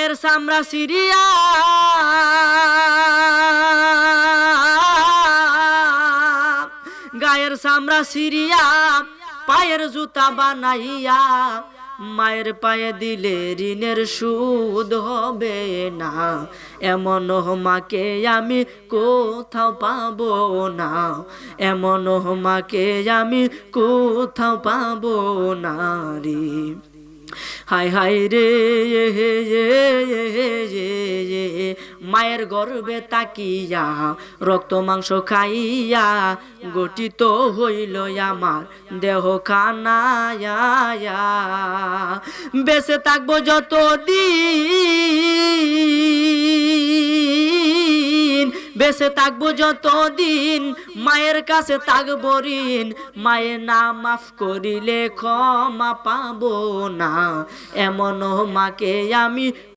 গায়ের চামড়া সিরিয়া গায়ের চামড়া সিরিয়া পায়ের জুতা বানাইয়া মায়ের পায়ে দিলে ঋণের সুদ হবে না। এমন মাকে আমি কোথাও পাবো না, এমন মাকে আমি কোথাও পাবো না রে। হায় হায় রে মায়ের গর্ভে তাকিয়া রক্ত মাংস খাইয়া গঠিত হইল আমার দেহ খানায়া। বেঁচে থাকবো যতদিন, বেঁচে থাকবো যতদিন মায়ের কাছে থাকবো ঋণ। মায়ের না মাফ করিলে ক্ষমা পাবো না, এমন মাকে আমি